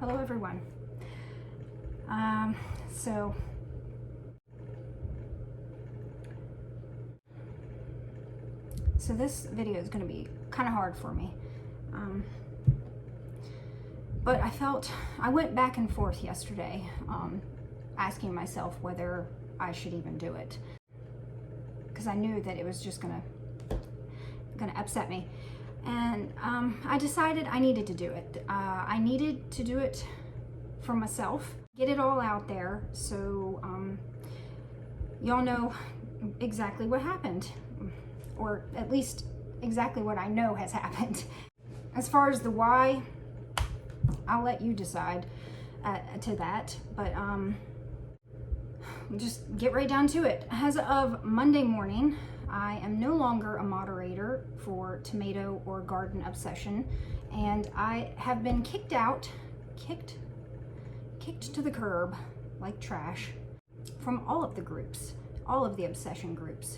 Hello everyone. So this video is going to be kind of hard for me, but I went back and forth yesterday, asking myself whether I should even do it, because I knew that it was just gonna upset me. And I decided I needed to do it. I needed to do it for myself, get it all out there, so y'all know exactly what happened, or at least exactly what I know has happened. As far as the why, I'll let you decide to that, but just get right down to it. As of Monday morning, I am no longer a moderator for Tomato or Garden Obsession, and I have been kicked to the curb like trash from all of the groups, all of the obsession groups,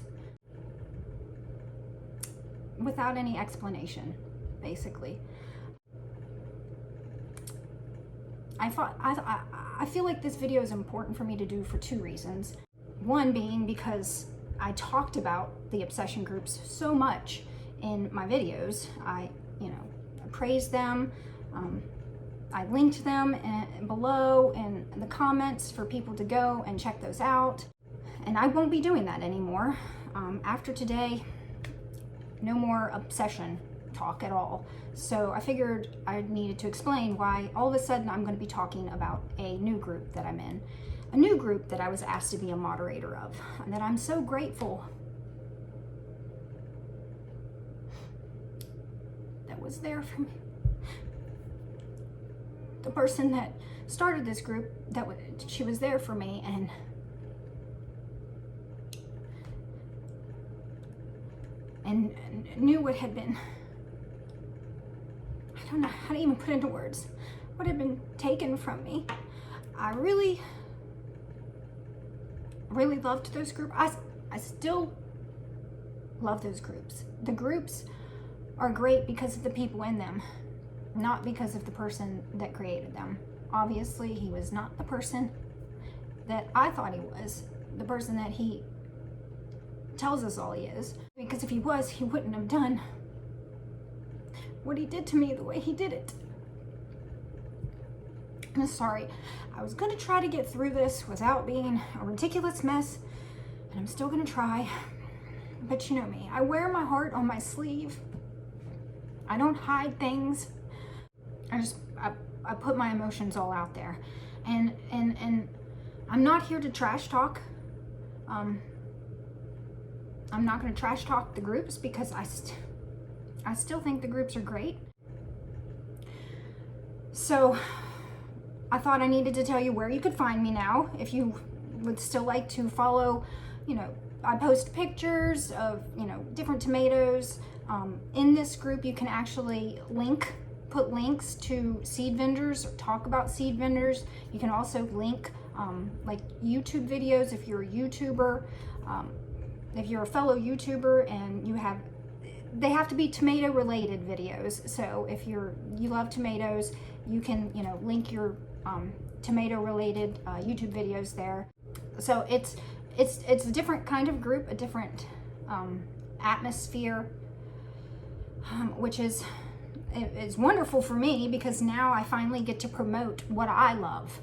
without any explanation, basically. I feel like this video is important for me to do for two reasons. One being because I talked about the obsession groups so much in my videos. I praised them. I linked them below in the comments for people to go and check those out. And I won't be doing that anymore. After today, no more obsession talk at all. So I figured I needed to explain why all of a sudden I'm going to be talking about a new group that I'm in. A new group that I was asked to be a moderator of, and that I'm so grateful that was there for me. The person that started this group, she was there for me, and knew what had been, I don't know how to even put into words, what had been taken from me. I really loved those groups. I still love those groups. The groups are great because of the people in them, not because of the person that created them. Obviously, he was not the person that I thought he was, the person that he tells us all he is. Because if he was, he wouldn't have done what he did to me the way he did it. I'm sorry. I was gonna try to get through this without being a ridiculous mess, and I'm still gonna try. But you know me, I wear my heart on my sleeve. I don't hide things. I put my emotions all out there. And I'm not here to trash talk. I'm not gonna trash talk the groups, because I still think the groups are great. So I thought I needed to tell you where you could find me now. If you would still like to follow, I post pictures of, different tomatoes. In this group, you can actually put links to seed vendors, or talk about seed vendors. You can also link like YouTube videos if you're a YouTuber. If you're a fellow YouTuber and they have to be tomato related videos. So if you love tomatoes, you can, link your tomato related YouTube videos there. So it's a different kind of group, a different atmosphere, which is wonderful for me, because now I finally get to promote what I love,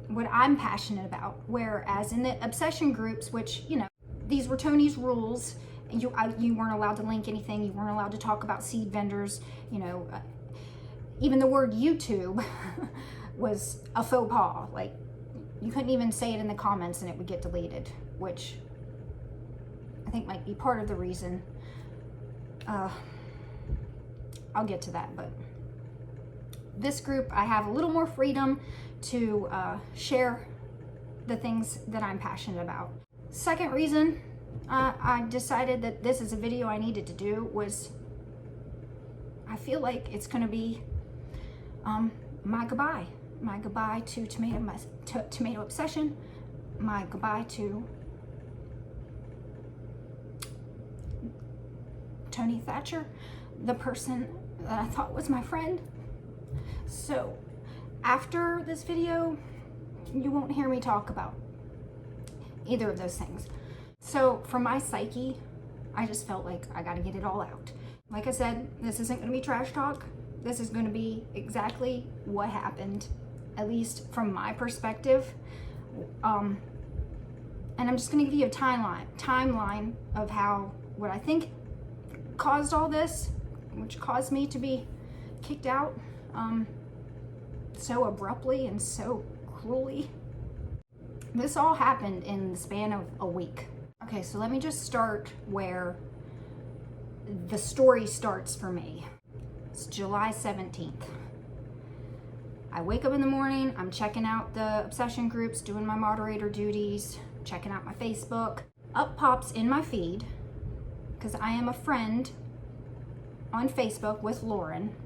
what I'm passionate about. Whereas in the obsession groups, which, these were Tony's rules. You weren't allowed to link anything. You weren't allowed to talk about seed vendors. Even the word YouTube was a faux pas. Like, you couldn't even say it in the comments and it would get deleted, which I think might be part of the reason. I'll get to that, but this group, I have a little more freedom to share the things that I'm passionate about. Second reason I decided that this is a video I needed to do was, I feel like it's going to be my goodbye to tomato obsession, my goodbye to Tony Thatcher, the person that I thought was my friend. So After this video, you won't hear me talk about either of those things. So for my psyche, I just felt like I got to get it all out. Like I said, this isn't going to be trash talk. This is going to be exactly what happened, at least from my perspective. And I'm just going to give you a timeline of what I think caused all this, which caused me to be kicked out so abruptly and so cruelly. This all happened in the span of a week. Okay, so let me just start where the story starts for me. It's July 17th. I wake up in the morning, I'm checking out the obsession groups, doing my moderator duties, checking out my Facebook. Up pops in my feed, because I am a friend on Facebook with Lauren.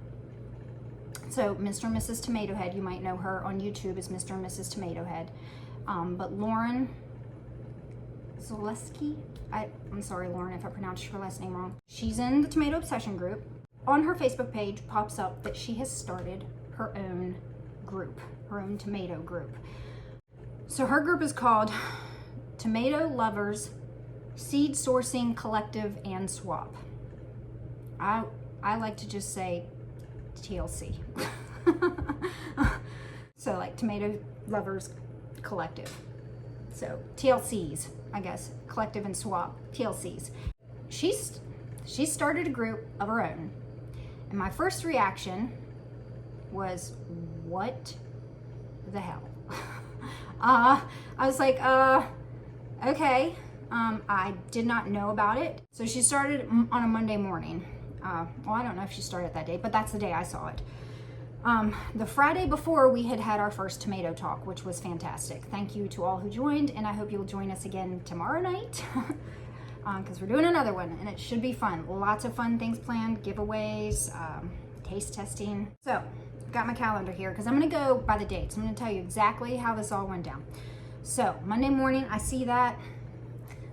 So Mr. and Mrs. Tomato Head, you might know her on YouTube as Mr. and Mrs. Tomato Head. But Lauren Zaleski, I'm sorry, Lauren, if I pronounced your last name wrong. She's in the Tomato Obsession group. On her Facebook page pops up that she has started her own group, her own tomato group. So her group is called Tomato Lovers Seed Sourcing Collective and Swap. I like to just say TLC. So like Tomato Lovers Collective. So TLCs, I guess, Collective and Swap, TLCs. She started a group of her own. And my first reaction was, what the hell? I was like, okay. I did not know about it. So she started on a Monday morning. Well, I don't know if she started that day, but that's the day I saw it. The Friday before, we had our first tomato talk, which was fantastic. Thank you to all who joined, and I hope you'll join us again tomorrow night, because we're doing another one, and it should be fun. Lots of fun things planned, giveaways, taste testing. So, I've got my calendar here, because I'm going to go by the dates. I'm going to tell you exactly how this all went down. So, Monday morning, I see that.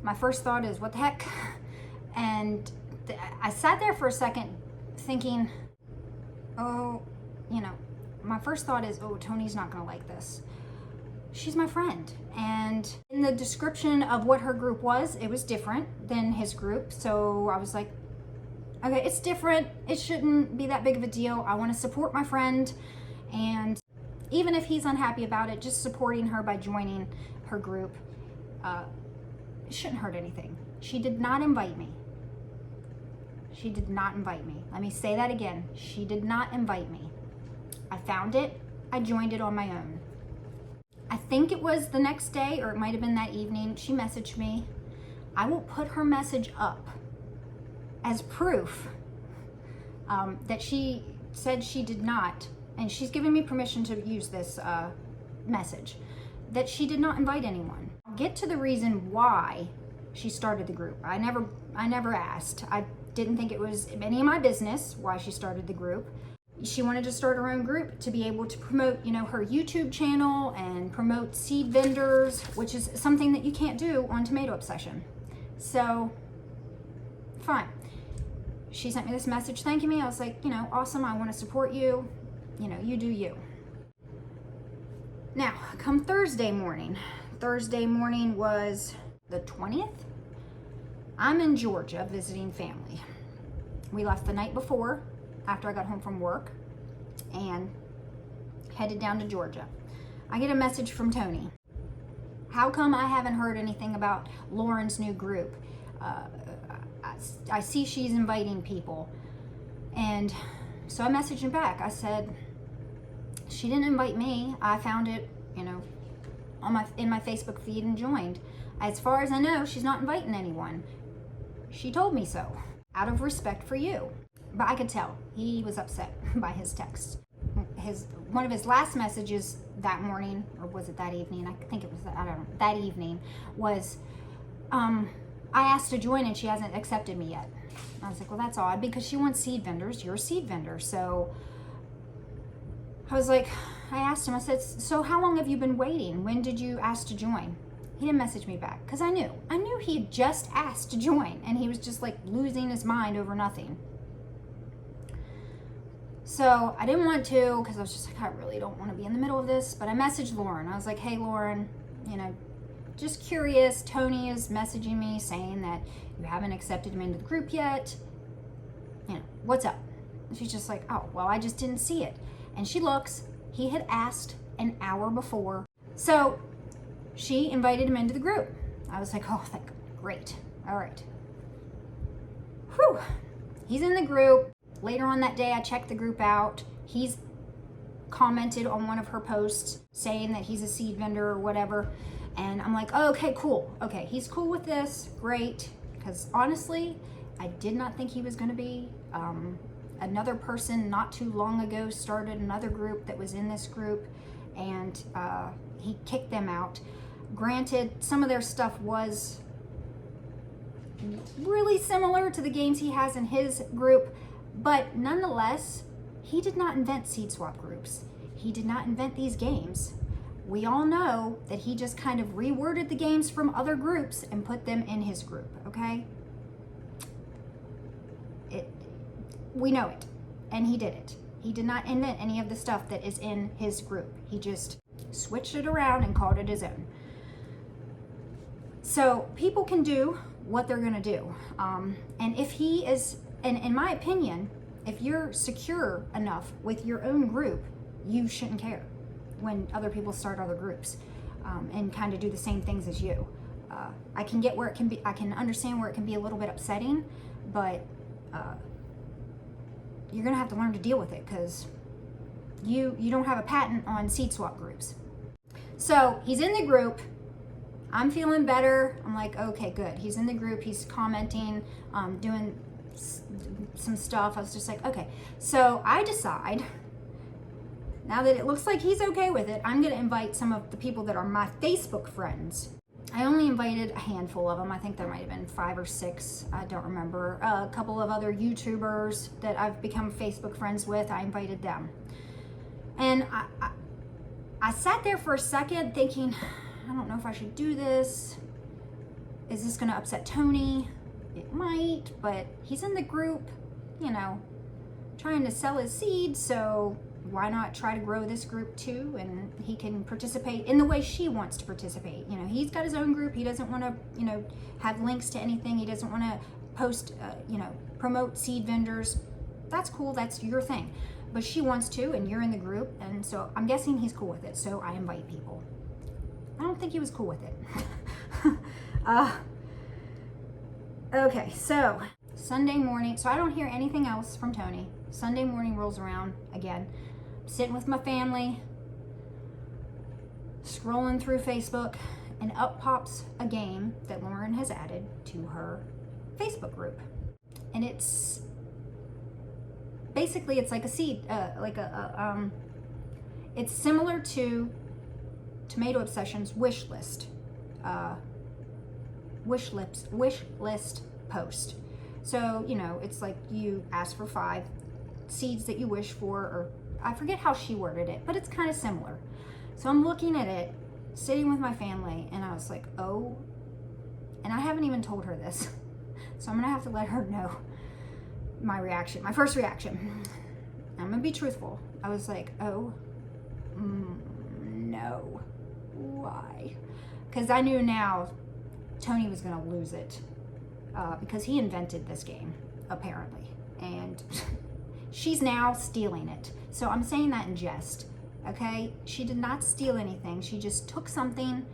My first thought is, what the heck? And I sat there for a second thinking, oh, my first thought is, oh, Tony's not going to like this. She's my friend. And in the description of what her group was, it was different than his group. So I was like, okay, it's different. It shouldn't be that big of a deal. I want to support my friend. And even if he's unhappy about it, just supporting her by joining her group, it shouldn't hurt anything. She did not invite me. She did not invite me. Let me say that again. She did not invite me. I found it. I joined it on my own. I think it was the next day, or it might have been that evening. She messaged me. I will put her message up as proof that she said she did not, and she's given me permission to use this message, that she did not invite anyone. I'll get to the reason why she started the group. I never asked. I didn't think it was any of my business why she started the group. She wanted to start her own group to be able to promote, her YouTube channel and promote seed vendors, which is something that you can't do on Tomato Obsession. So, fine. She sent me this message thanking me. I was like, awesome. I want to support you. You do you. Now, come Thursday morning. Thursday morning was the 20th. I'm in Georgia visiting family. We left the night before, after I got home from work, and headed down to Georgia. I get a message from Tony. How come I haven't heard anything about Lauren's new group? I see she's inviting people. And so I messaged him back. I said, she didn't invite me. I found it, in my Facebook feed and joined. As far as I know, she's not inviting anyone. She told me so, out of respect for you. But I could tell he was upset by his text. One of his last messages that morning, or was it that evening? I think it was, that evening, was, I asked to join and she hasn't accepted me yet. I was like, well, that's odd because she wants seed vendors. You're a seed vendor. So I was like, I asked him, I said, so how long have you been waiting? When did you ask to join? He didn't message me back because I knew he had just asked to join and he was just like losing his mind over nothing. So I didn't want to, because I was just like, I really don't want to be in the middle of this. But I messaged Lauren. I was like, hey, Lauren, you know, just curious. Tony is messaging me saying that you haven't accepted him into the group yet. You know, what's up? And she's just like, oh, well, I just didn't see it. And she looks. He had asked an hour before. So she invited him into the group. I was like, oh, thank God. Great. All right. Whew. He's in the group. Later on that day, I checked the group out. He's commented on one of her posts saying that he's a seed vendor or whatever. And I'm like, oh, okay, cool. Okay, he's cool with this. Great. Because honestly, I did not think he was going to be. Another person not too long ago started another group that was in this group, and he kicked them out. Granted, some of their stuff was really similar to the games he has in his group, but nonetheless, he did not invent seed swap groups. He did not invent these games. We all know that he just kind of reworded the games from other groups and put them in his group, okay? We know it, and he did it. He did not invent any of the stuff that is in his group. He just switched it around and called it his own. So people can do what they're gonna do. And if he is, and in my opinion, if you're secure enough with your own group, you shouldn't care when other people start other groups and kind of do the same things as you. I can get where it can be, I can understand where it can be a little bit upsetting, but you're gonna have to learn to deal with it, because you don't have a patent on seed swap groups. So he's in the group. I'm feeling better. I'm like, okay, good. He's in the group. He's commenting, doing some stuff. I was just like, okay. So I decide, now that it looks like he's okay with it, I'm going to invite some of the people that are my Facebook friends. I only invited a handful of them. I think there might have been 5 or 6. I don't remember. A couple of other YouTubers that I've become Facebook friends with, I invited them. And I sat there for a second thinking, I don't know if I should do this. Is this going to upset Tony? It might, but he's in the group, you know, trying to sell his seed, so why not try to grow this group too? And he can participate in the way she wants to participate. You know, he's got his own group. He doesn't want to, you know, have links to anything. He doesn't want to post, you know, promote seed vendors. That's cool. That's your thing. But she wants to, and you're in the group. And so I'm guessing he's cool with it. So I invite people. I don't think he was cool with it. Okay, so Sunday morning. So I don't hear anything else from Tony. Sunday morning rolls around again. Sitting with my family, scrolling through Facebook, and up pops a game that Lauren has added to her Facebook group. And it's basically, it's like a seed, it's similar to Tomato Obsession's wish list post. So, you know, it's like you ask for 5 seeds that you wish for, or I forget how she worded it, but it's kind of similar. So I'm looking at it, sitting with my family, and I was like, oh, and I haven't even told her this. So I'm gonna have to let her know my reaction, my first reaction. I'm gonna be truthful. I was like, oh, no. Why? Because I knew now Tony was gonna lose it, because he invented this game, apparently. And she's now stealing it. So I'm saying that in jest, okay? She did not steal anything. She just took something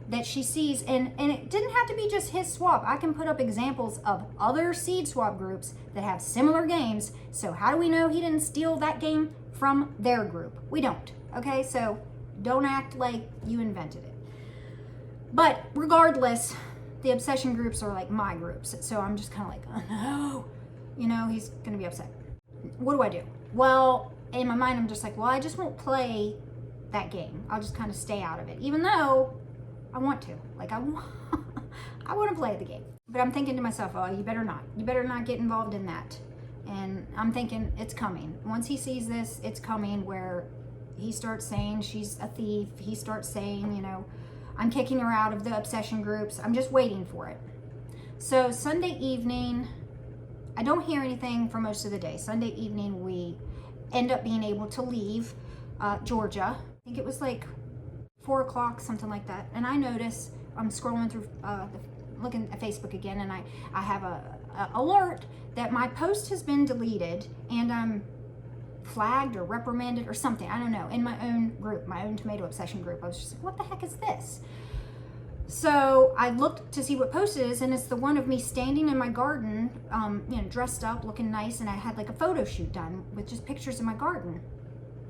that she sees, and it didn't have to be just his swap. I can put up examples of other seed swap groups that have similar games. So how do we know he didn't steal that game from their group? We don't, okay? So don't act like you invented it. But regardless, the obsession groups are like my groups. So I'm just kind of like, oh no, you know, he's gonna be upset. What do I do? Well, in my mind, I'm just like, well, I just won't play that game. I'll just kind of stay out of it, even though I want to. Like, I want to play the game. But I'm thinking to myself, oh, you better not. You better not get involved in that. And I'm thinking, it's coming. Once he sees this, it's coming, where he starts saying she's a thief. He starts saying, you know, I'm kicking her out of the obsession groups. I'm just waiting for it. So Sunday evening, I don't hear anything for most of the day. Sunday evening, we end up being able to leave Georgia. I think it was like 4 o'clock, something like that. And I notice, I'm scrolling through, looking at Facebook again, and I have a alert that my post has been deleted and I'm flagged or reprimanded or something. I don't know, in my own group, my own tomato obsession group. I was just like, what the heck is this? So I looked to see what post it is, and it's the one of me standing in my garden, dressed up, looking nice, and I had like a photo shoot done with just pictures of my garden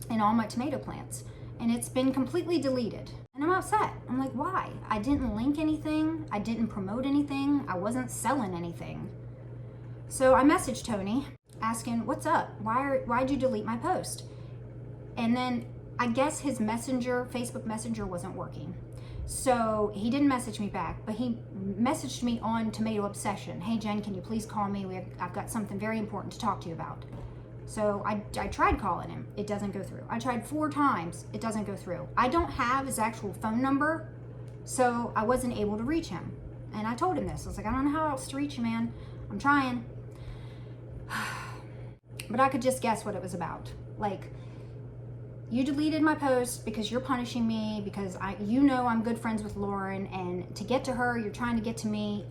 and all my tomato plants. And it's been completely deleted. And I'm upset. I'm like, why? I didn't link anything. I didn't promote anything. I wasn't selling anything. So I messaged Tony asking, what's up? Why'd you delete my post? And then I guess his messenger, Facebook Messenger, wasn't working. So he didn't message me back, but he messaged me on Tomato Obsession. Hey Jen, can you please call me? I've got something very important to talk to you about. So I tried calling him. It doesn't go through. I tried 4 times. It doesn't go through. I don't have his actual phone number, so I wasn't able to reach him. And I told him this. I was like, I don't know how else to reach you, man. I'm trying. But I could just guess what it was about. Like, you deleted my post because you're punishing me, because I'm good friends with Lauren, and to get to her, you're trying to get to me.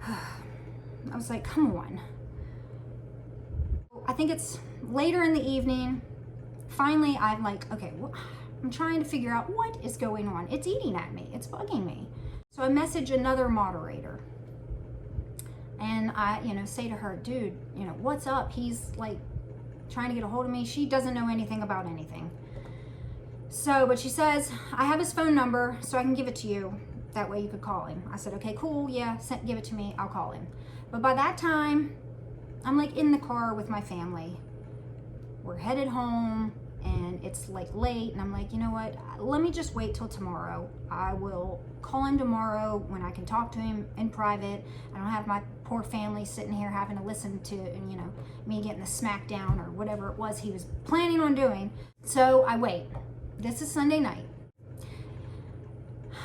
I was like, come on. I think it's later in the evening. Finally, I'm like, okay, I'm trying to figure out what is going on. It's eating at me. It's bugging me. So I message another moderator. And I, say to her, dude, what's up? He's like trying to get a hold of me. She doesn't know anything about anything. So, but she says, I have his phone number, so I can give it to you. That way you could call him. I said, okay, cool. Yeah, give it to me. I'll call him. But by that time, I'm like in the car with my family. We're headed home and it's like late, and I'm like, you know what? Let me just wait till tomorrow. I will call him tomorrow when I can talk to him in private. I don't have my poor family sitting here having to listen to, me getting the smack down or whatever it was he was planning on doing. So I wait. This is Sunday night.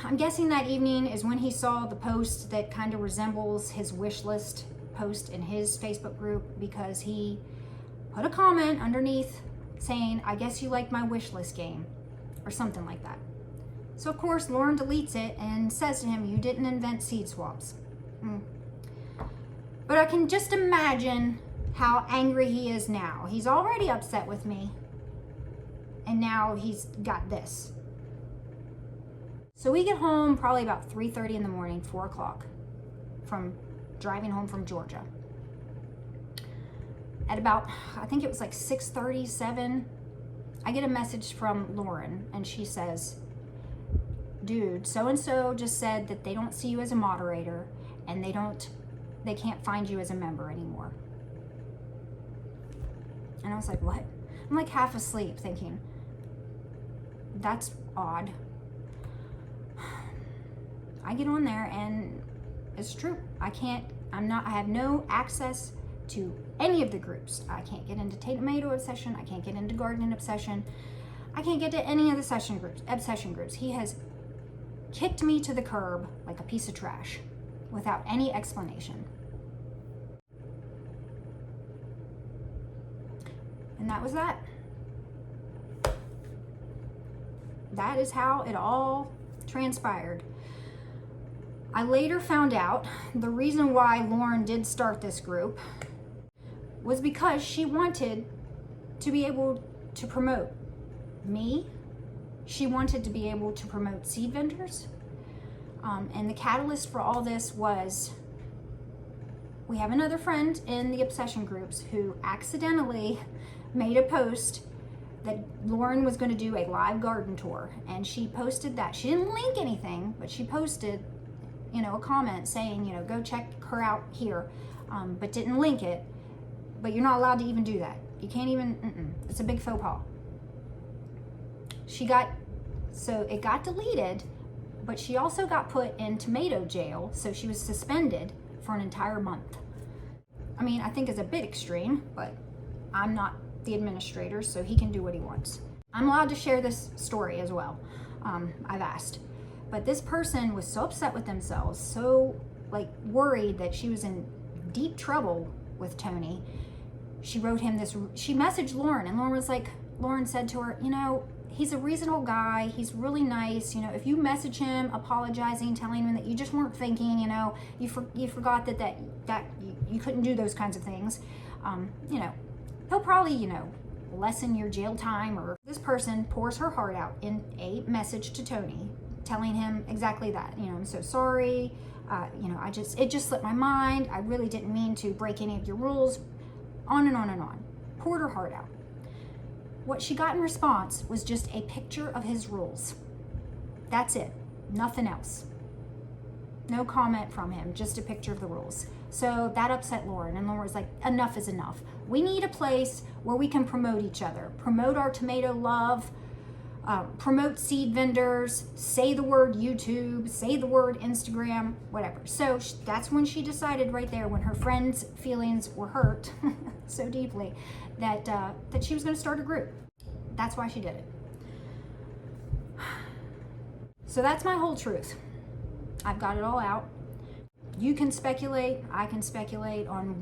I'm guessing that evening is when he saw the post that kind of resembles his wish list post in his Facebook group, because he put a comment underneath saying, I guess you like my wish list game, or something like that. So of course Lauren deletes it and says to him, you didn't invent seed swaps. But I can just imagine how angry he is now. He's already upset with me, and now he's got this. So we get home probably about 3:30 in the morning, 4 o'clock, from driving home from Georgia. At about, I think it was like 6:37, I get a message from Lauren, and she says, dude, so-and-so just said that they don't see you as a moderator, and they can't find you as a member anymore. And I was like, what? I'm like half asleep thinking, that's odd. I get on there and it's true. I have no access to any of the groups. I can't get into Tomato Obsession. I can't get into Gardening Obsession. I can't get to any of the obsession groups. He has kicked me to the curb like a piece of trash without any explanation. And that was that. That is how it all transpired. I later found out the reason why Lauren did start this group was because she wanted to be able to promote me. She wanted to be able to promote seed vendors. And the catalyst for all this was, we have another friend in the obsession groups who accidentally made a post that Lauren was going to do a live garden tour. And she posted that. She didn't link anything, but she posted a comment saying, go check her out here, but didn't link it. But you're not allowed to even do that. You can't even, it's a big faux pas. So it got deleted, but she also got put in tomato jail, so she was suspended for an entire month. I mean, I think it's a bit extreme, but I'm not the administrator, so he can do what he wants. I'm allowed to share this story as well. I've asked. But this person was so upset with themselves, so worried that she was in deep trouble with Tony. she wrote him this, she messaged Lauren, and Lauren said to her, you know, he's a reasonable guy. He's really nice. You know, if you message him apologizing, telling him that you just weren't thinking, you know, you forgot that you couldn't do those kinds of things, you know, he'll probably, you know, lessen your jail time. Or this person pours her heart out in a message to Tony, telling him exactly that. You know, I'm so sorry. You know, it just slipped my mind. I really didn't mean to break any of your rules. On and on and on. Poured her heart out. What she got in response was just a picture of his rules. That's it. Nothing else. No comment from him, just a picture of the rules. So that upset Lauren, and Lauren was like, enough is enough. We need a place where we can promote each other, promote our tomato love, promote seed vendors, say the word YouTube, say the word Instagram, whatever. So that's when she decided right there, when her friend's feelings were hurt so deeply, that she was going to start a group. That's why she did it. So that's my whole truth. I've got it all out. You can speculate, I can speculate on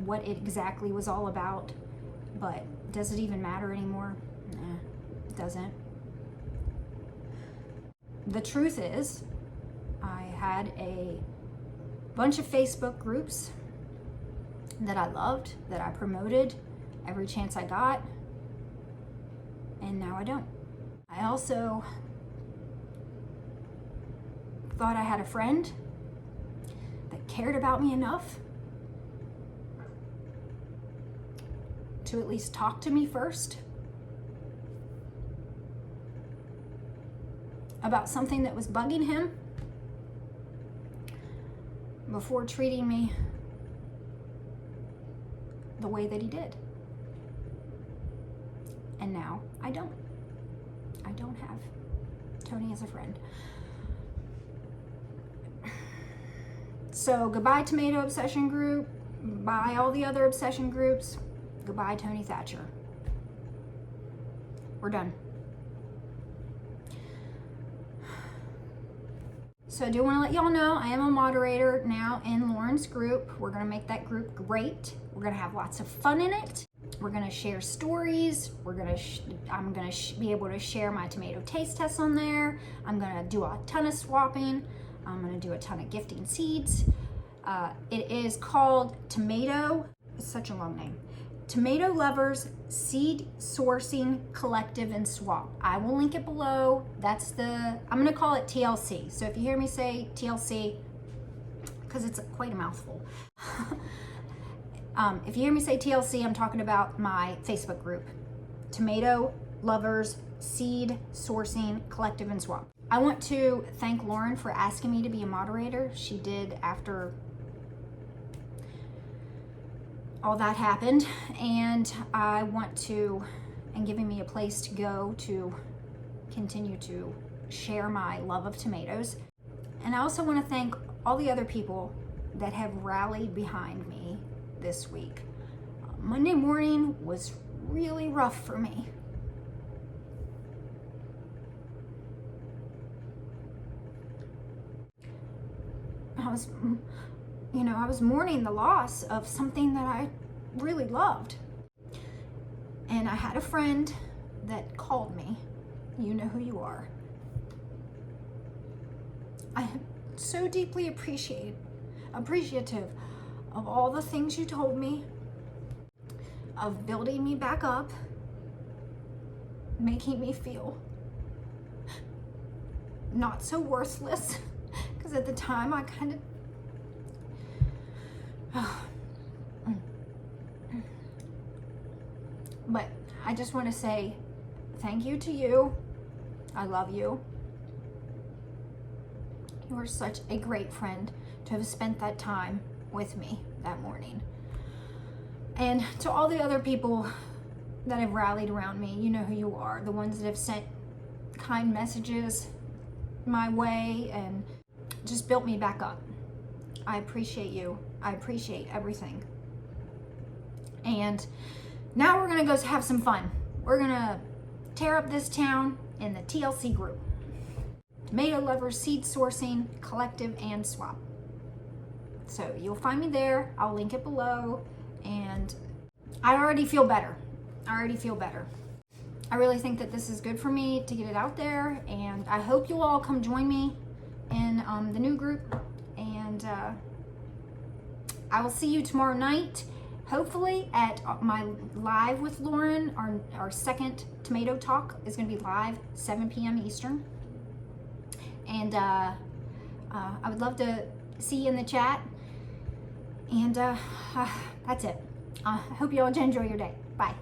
what it exactly was all about, but does it even matter anymore? Nah, it doesn't. The truth is, I had a bunch of Facebook groups that I loved, that I promoted every chance I got, and now I don't. I also thought I had a friend that cared about me enough to at least talk to me first about something that was bugging him before treating me the way that he did. And now I don't have Tony as a friend. So goodbye Tomato Obsession Group, bye all the other obsession groups, goodbye Tony Thatcher. We're done. So I do want to let y'all know I am a moderator now in Lauren's group. We're going to make that group great. We're going to have lots of fun in it. We're going to share stories. I'm going to be able to share my tomato taste tests on there. I'm going to do a ton of swapping. I'm going to do a ton of gifting seeds. It is called Tomato, it's such a long name, Tomato Lovers Seed Sourcing Collective and Swap. I will link it below. I'm going to call it TLC. So if you hear me say TLC, because it's quite a mouthful. If you hear me say TLC, I'm talking about my Facebook group, Tomato Lovers Seed Sourcing Collective and Swap. I want to thank Lauren for asking me to be a moderator. She did after all that happened, and I want to, and giving me a place to go to continue to share my love of tomatoes. And I also want to thank all the other people that have rallied behind me this week. Monday morning was really rough for me. I was mourning the loss of something that I really loved. And I had a friend that called me. You know who you are. I am so deeply appreciative of all the things you told me, of building me back up, making me feel not so worthless, because at the time I kind of but I just want to say thank you to you. I love you. You are such a great friend to have spent that time with me that morning. And to all the other people that have rallied around me, you know who you are, the ones that have sent kind messages my way and just built me back up. I appreciate you. I appreciate everything. And now we're gonna go have some fun. We're gonna tear up this town in the TLC group. Tomato Lovers Seed Sourcing Collective and Swap. So you'll find me there. I'll link it below. And I already feel better. I already feel better. I really think that this is good for me to get it out there, and I hope you all come join me in the new group, and I will see you tomorrow night, hopefully at my live with Lauren. Our second tomato talk is going to be live 7 p.m. Eastern, and I would love to see you in the chat, and that's it. I hope you all enjoy your day. Bye.